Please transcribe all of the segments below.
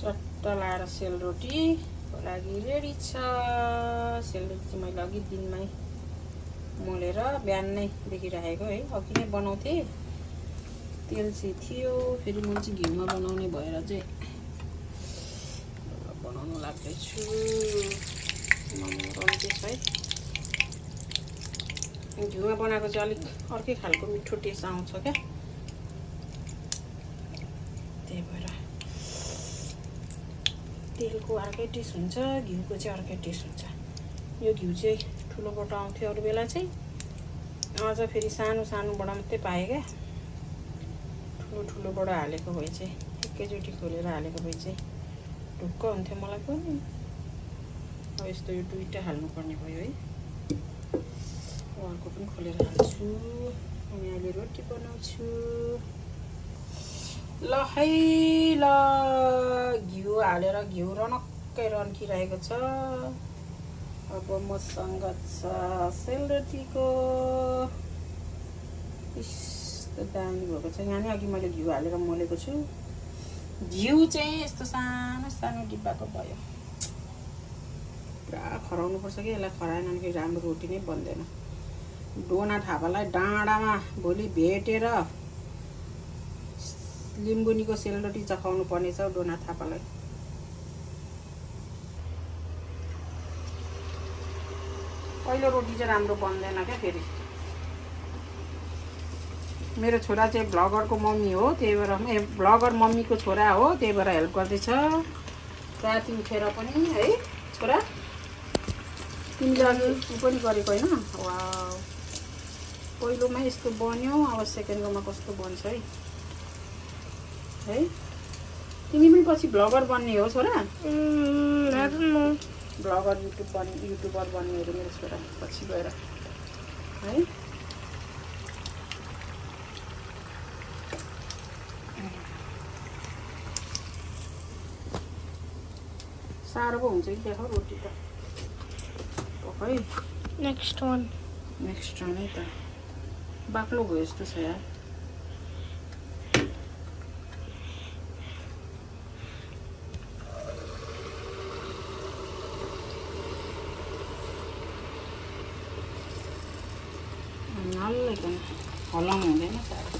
चट्टा लाएर सेलरोटीको लागि रेडी छ। सेलरोटी चाहिँ मैले अघि दिनमै मोलेर बिहानैदेखि राखेको है। अघि नै बनाउँथेँ, तेल चाहिँ थियो, फेरि म चाहिँ घिउमा बनाउने भएर चाहिँ बनाउनु लाग्दैछु। मोमो रन्चेस है, घिउमा बनाएको चाहिँ अलिक अर्कै खालको मिठो टेस्ट आउँछ क्या, त्यही भएर तेलको अर्कै टेस्ट हुन्छ, घिउको चाहिँ अर्कै टेस्ट हुन्छ। यो घिउ चाहिँ ठुलोबाट आउँथ्यो अरू बेला चाहिँ, आज फेरि सानो सानोबाट मात्रै पाएँ क्या। ठुलोबाट हालेको भए चाहिँ एकैचोटि खोलेर हालेको भए चाहिँ ढुक्क हुन्थ्यो मलाई पनि। अब यस्तो यो दुईवटा हाल्नुपर्ने भयो है। अर्को पनि खोलेर हाल्छु। अनि अहिले रोटी बनाउँछु। ल है ल, घिउ हालेर घिउ रनक्कै रन्किरहेको छ। अब मसँग छ सेलरोटीको यस्तो दामी भएको छ। यहाँ नै अघि मैले घिउ हालेर मोलेको छु। घिउ चाहिँ यस्तो सानो सानो डिब्बाको भयो। पुरा खराउनुपर्छ कि यसलाई, खराएन भने राम्रो रोटी नै बन्दैन। डोना थापालाई डाँडामा भोलि भेटेर लिम्बुनीको सेलरोटी चखाउनु पर्नेछ डोना थापालाई। पहिलो रोटी चाहिँ राम्रो बन्दैन क्या। फेरि मेरो छोरा चाहिँ भ्लगरको मम्मी हो, त्यही भएर भ्लगर मम्मीको छोरा हो, त्यही भएर हेल्प गर्दैछ। राति उठेर पनि है छोरा, तिमीले अघि ऊ पनि गरेको होइन। वा, पहिलोमा यस्तो बन्यो, अब सेकेन्डमा कस्तो बन्छ है। तिमी पनि पछि भ्लगर बन्ने हो छोरा? भ्लगर युट्युबर बन्ने अरे मेरो छोरा पछि गएर है। साह्रो पो हुन्छ कि देखो रोटी त है। नेक्स्ट वान है त बाक्लो भयो जस्तो छ यार। हल्लै हलाउनु हुँदैन साह्रो।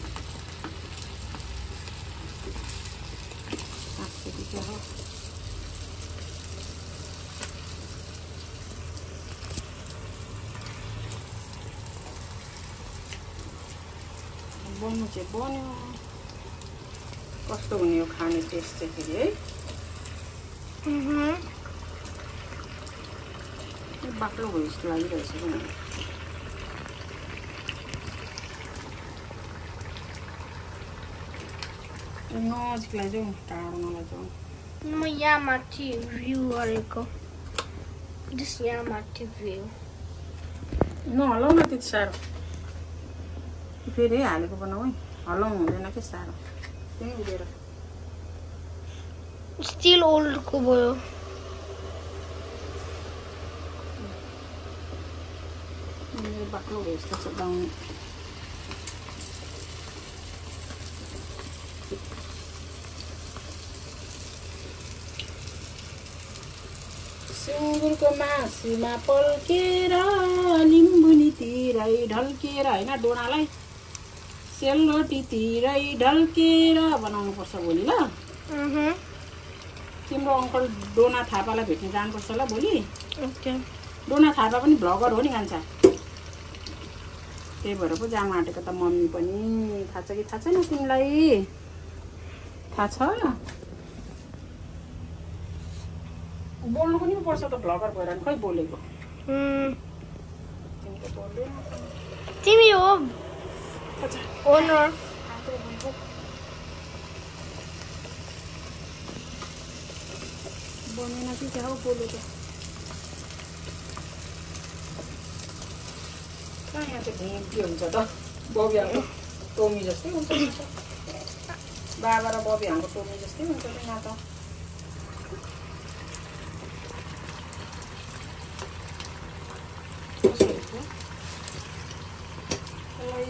बन्नु चाहिँ बन्यो, कस्तो हुने हो खाने टेस्ट चाहिँ फेरि है। बाक्लो भयो जस्तो लागिरहेछ कि मलाई। नजिक लैजाऊ, टाढो नलैजाऊ। म यहाँ माथि भ्यू गरेको, जस्ट यहाँ माथि भ्यू। नहलाउ न त्यति साह्रो, फेरि हालेको बनाऊ है। हलाउनु हुँदैन कि साह्रो, त्यही उडेर स्टिल ओल्डको भयो। बाक्लो भयो जस्तो छ दाउनु। सुँगुरको मासुमा पल्केर लिम्बुनीतिरै ढल्केर होइन, डोनालाई सेलरोटीतिरै ढल्केर बनाउनुपर्छ भोलि ल। तिम्रो अङ्कल डोना थापालाई भेट्न जानुपर्छ ल भोलि। ओके। डोना थापा पनि भ्लगर हो नि कान्छा, त्यही भएर पो जाम आँटेको त। मम्मी पनि थाहा छ कि थाहा छैन तिमीलाई? थाहा छ? बोल्नु पनि पर्छ त, भ्लगर भएर खै बोलेको। तिमी हो ओनर। बनेन कि क्या हो बोलेको? कहाँ यहाँ चाहिँ ढेम्टी हुन्छ त, बबी हाम्रो टोमी जस्तै हुन्छ। बाबा र बबी हाम्रो टोमी जस्तै हुन्छ नि त।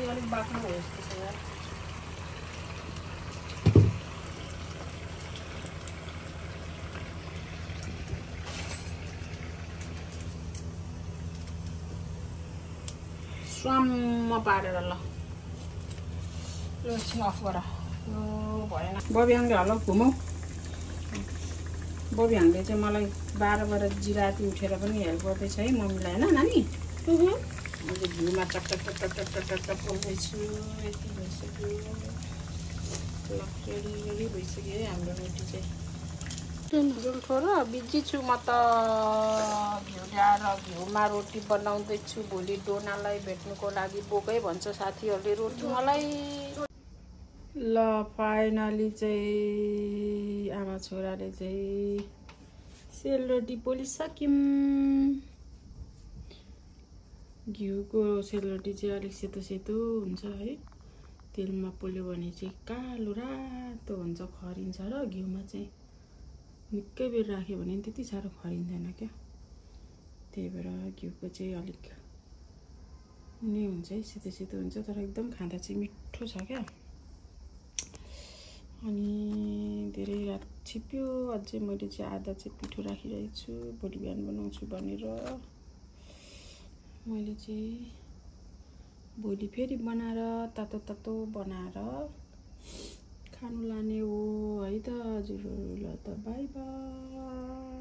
अलिक बाक्लो भयो जस्तो छ यार। स्वाम्म पारेर ल एकछिन अफ गर यो भएन बबिहाङले हलो घुमौ बबिहाङले चाहिँ मलाई 12 बजे राति उठेर पनि हेल्प गर्दैछ है मम्मीलाई हैन नानी मैले घिउमा टट पोल्दैछु यति भइसक्यो ल रेडी भइसक्यो है हाम्रो रोटी चाहिँ जुल्ठो र बिजी छु म त घिउ ल्याएर घिउमा रोटी बनाउँदैछु भोलि डोनालाई भेट्नुको लागि बोकै भन्छ साथीहरूले रोटी मलाई ल फाइनली चाहिँ आमा छोराले चाहिँ सेलरोटी पोलिसक्यौँ घिउको सेलरोटी चाहिँ अलिक सेतो सेतो हुन्छ है तेलमा पोल्यो भने चाहिँ कालो रातो हुन्छ खरिन्छ र घिउमा चाहिँ निकै बेर राख्यो भने त्यति साह्रो खरिँदैन क्या त्यही भएर घिउको चाहिँ अलिक नै हुन्छ है सेतो सेतो हुन्छ तर एकदम खाँदा चाहिँ मिठो छ क्या अनि धेरै रात छिप्यो अझै मैले चाहिँ आधा चाहिँ पिठो राखिरहेको छु भोलि बिहान बनाउँछु भनेर मैले चाहिँ भोलि फेरि बनाएर तातो तातो बनाएर खानु लाने हो है त हजुरहरूलाई त बाई बाई।